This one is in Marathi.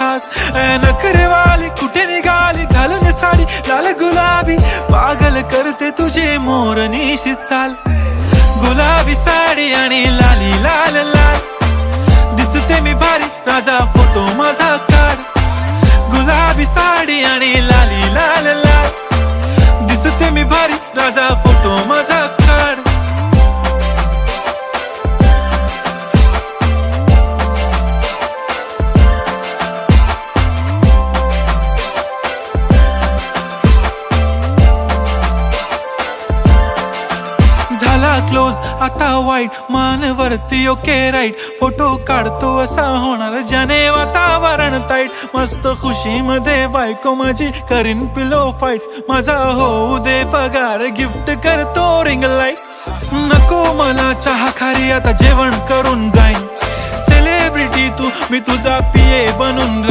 खास. नखरेवाली कुठे निघाली घालून साडी लाल गुलाबी, पागल करते तुझे मोरनीशी चाल. गुलाबी साडी आणि लाली लाल लाल, दिसते मी भारी राजा फोटो माझा काढ. गुलाबी साडी आणि लाली लाल लाल, दिसते मी भारी राजा फोटो माझा काढ. झाला क्लोज आता वाईट, मानवरती ओके राईट. फोटो काढतो असा होणार ज्याने वातावरण ताईट. मस्त खुशी मध्ये बायको माझी करीन पिलो फाईट. माझा होऊ दे पगार गिफ्ट करतो रिंग लाईट. नको मला चहा खारी आता जेवण करून जाईन. सेलिब्रिटी तू मी तुझा पिये बनून